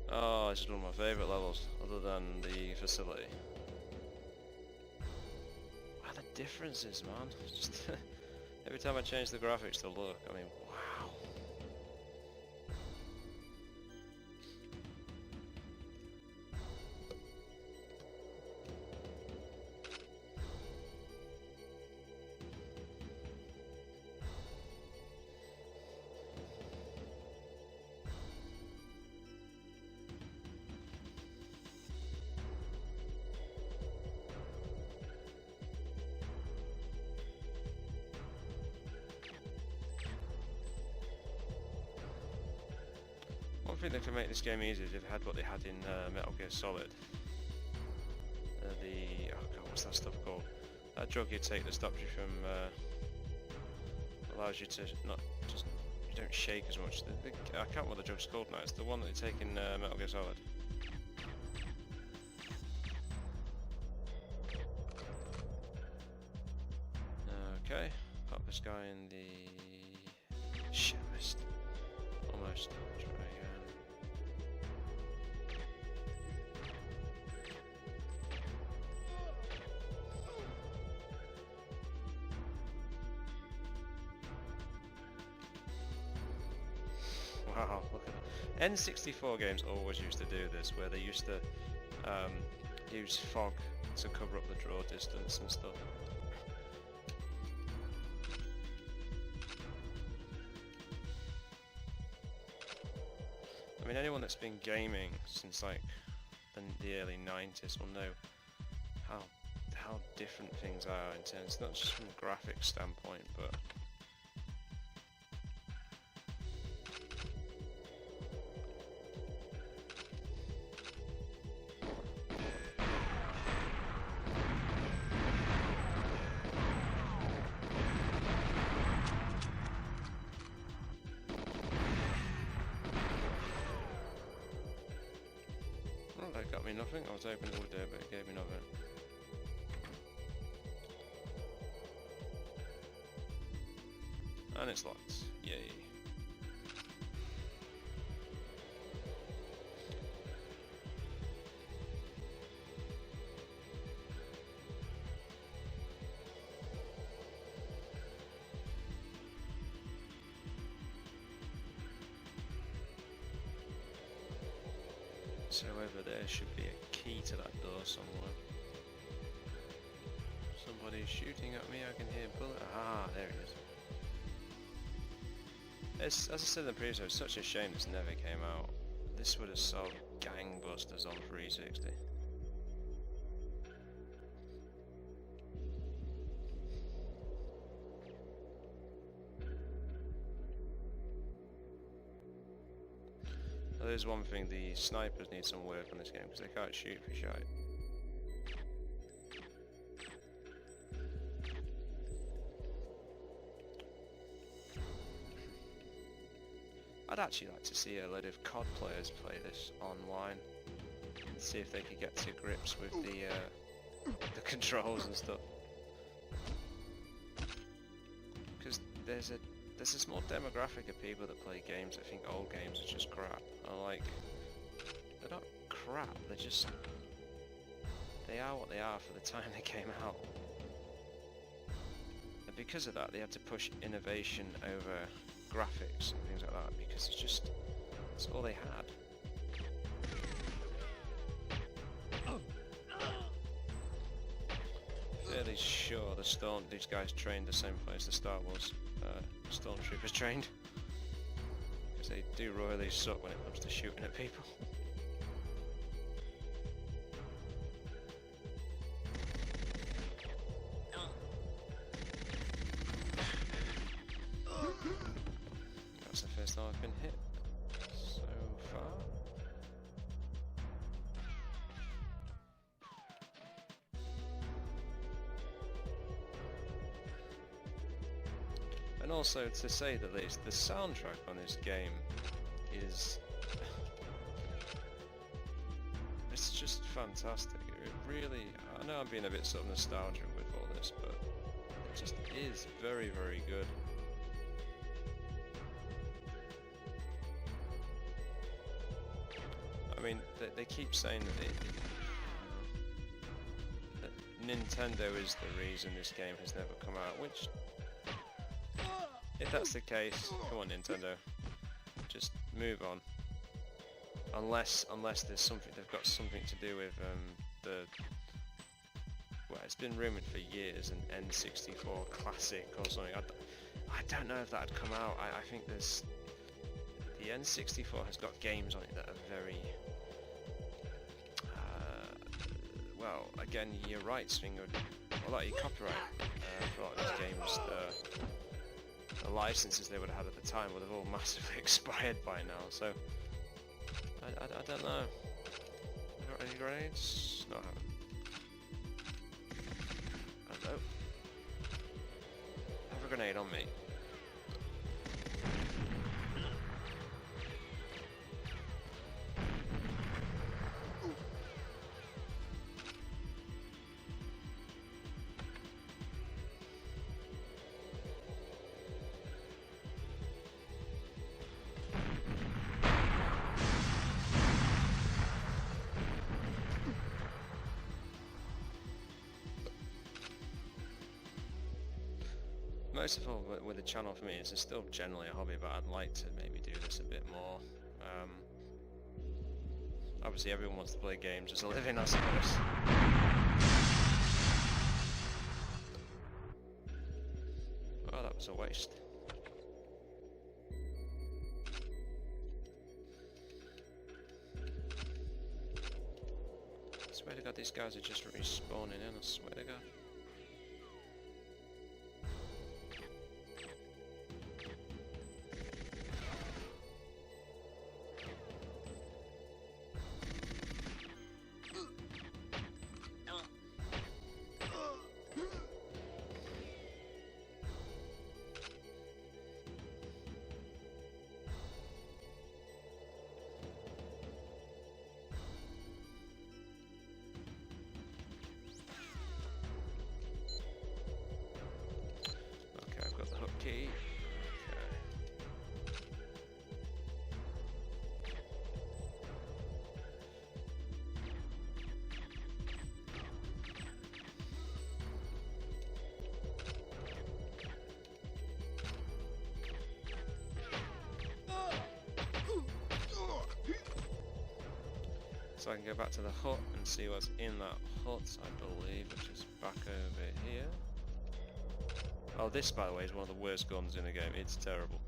Oh, this is one of my favourite levels, other than the facility. Wow, the differences, man. Just every time I change the graphics to look, I mean, wow. One thing that can make this game easier is if they had what they had in Metal Gear Solid. Oh god, what's that stuff called? That drug you take that stops you from, allows you to not just, you don't shake as much. I can't remember what the drug's called now. It's the one that they take in Metal Gear Solid. Okay, pop this guy in the... Shit, I missed. Almost. Try again. Wow, look at that. N64 games always used to do this, where they used to use fog to cover up the draw distance and stuff. I mean, anyone that's been gaming since like the early 90s will know how different things are in terms, not just from a graphics standpoint, but well, that got me nothing. I was hoping it would do, but it gave me nothing. And it's locked. Yay. So over there should be a key to that door somewhere. Somebody's shooting at me, I can hear bullet. Ah, there it is. As I said in the previous, it's such a shame this never came out. This would have sold gangbusters on 360. There's one thing, the snipers need some work on this game because they can't shoot for shite. I'd actually like to see a load of COD players play this online and see if they could get to grips with the controls and stuff. Because there's a small demographic of people that play games that think old games are just crap. And like, they're not crap, they are what they are for the time they came out. And because of that, they had to push innovation over graphics and things like that, because it's all they had. Fairly sure these guys trained the same place the Star Wars stormtroopers trained, because they do royally suck when it comes to shooting at people. That's the first time I've been hit so far. And also, to say the least, the soundtrack on this game is... it's just fantastic. It really... I know I'm being a bit sort of nostalgic with all this, but it just is very, very good. I mean, they keep saying that Nintendo is the reason this game has never come out, which, if that's the case, come on Nintendo, just move on. Unless there's something, they've got something to do with well, it's been rumoured for years, an N64 classic or something. I don't know if that had come out. I think there's... The N64 has got games on it that are very... well, again, you're right, Swinger. A lot of your copyright for a lot of these games, the licenses they would have had at the time would have all massively expired by now, so... I don't know. Got any grenades? No, I haven't. Hello. Have a grenade on me. Most of all, with the channel for me, it's still generally a hobby, but I'd like to maybe do this a bit more. Obviously everyone wants to play games as a living, I suppose. Oh, that was a waste. I swear to God, these guys are just respawning in, I swear to God. Okay. So I can go back to the hut and see what's in that hut, I believe, which is back over here. Oh, this, by the way, is one of the worst guns in the game. It's terrible.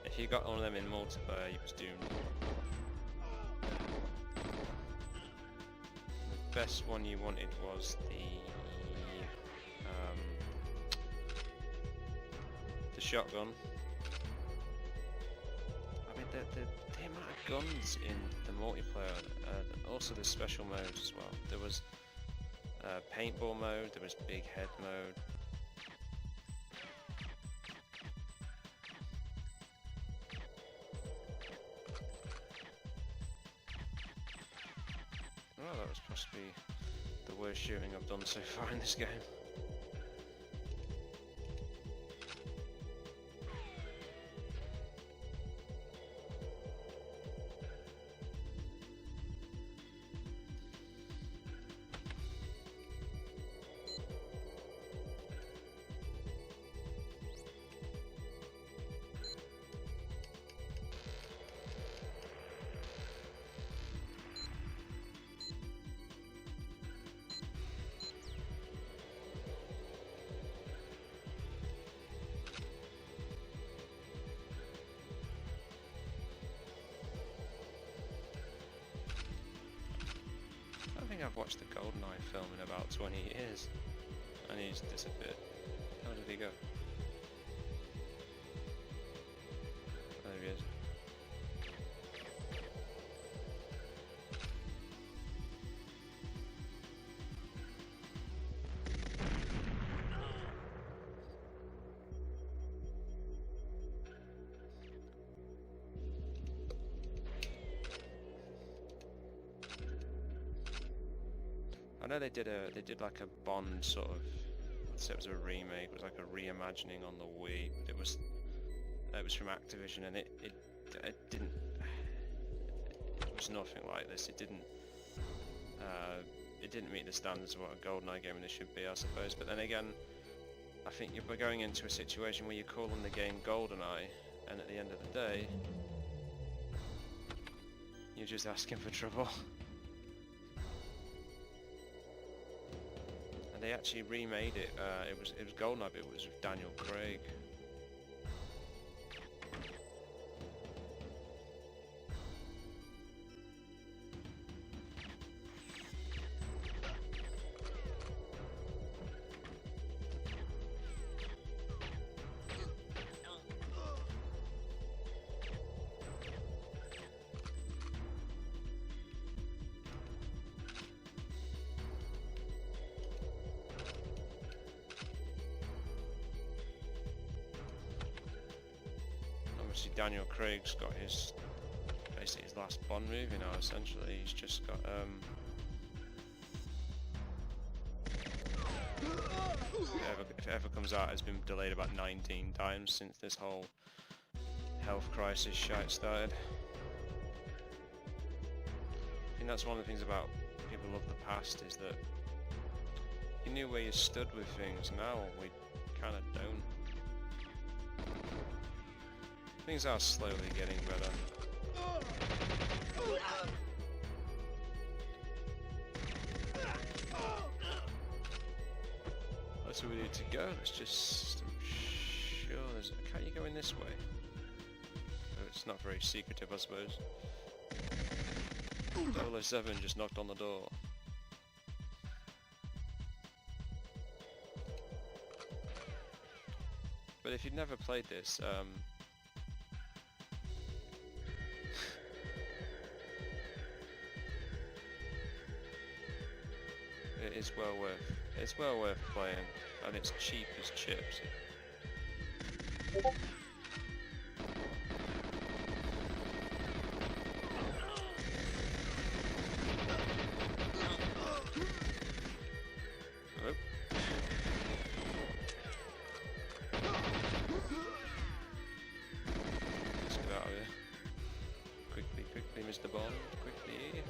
If you got one of them in multiplayer, you was doomed. The best one you wanted was the shotgun. I mean, the amount of guns in the multiplayer, also the special modes as well. There was paintball mode, there was big head mode. Oh, that was possibly the worst shooting I've done so far in this game. I think I've watched the GoldenEye film in about 20 years, and he's disappeared. How did he go? There he is. I know they did like a Bond sort of, let's say it was a remake, it was like a reimagining on the Wii, but it was from Activision, and it didn't, it was nothing like this. It didn't meet the standards of what a GoldenEye game should be, I suppose. But then again, I think you're going into a situation where you're calling the game GoldenEye, and at the end of the day, you're just asking for trouble. And they actually remade it. It was GoldenEye, but it was with Daniel Craig. Obviously Daniel Craig's got basically his last Bond movie now, essentially. He's just got if it ever comes out, it's been delayed about 19 times since this whole health crisis shite started. I think that's one of the things about people who love the past, is that you knew where you stood with things. Now we kind of don't. Things are slowly getting better. That's where we need to go. Let's just... I'm sure there's... Can't you go in this way? Oh, it's not very secretive, I suppose. 007 just knocked on the door. But if you've never played this, it's well worth playing, and it's cheap as chips. Hello? Let's get out of here. Quickly, Mr. Bond, quickly.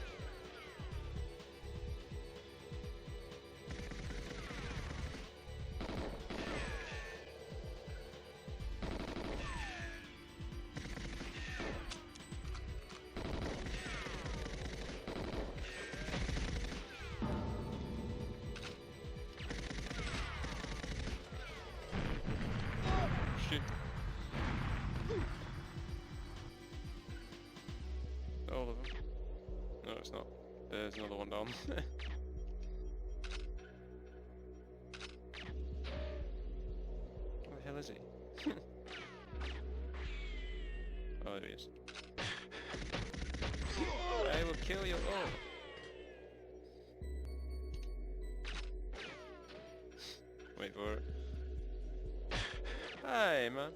All of them. No, it's not. There's another one down. Where the hell is he? Oh, there he is. I will kill you all. Wait for it. Hey, man.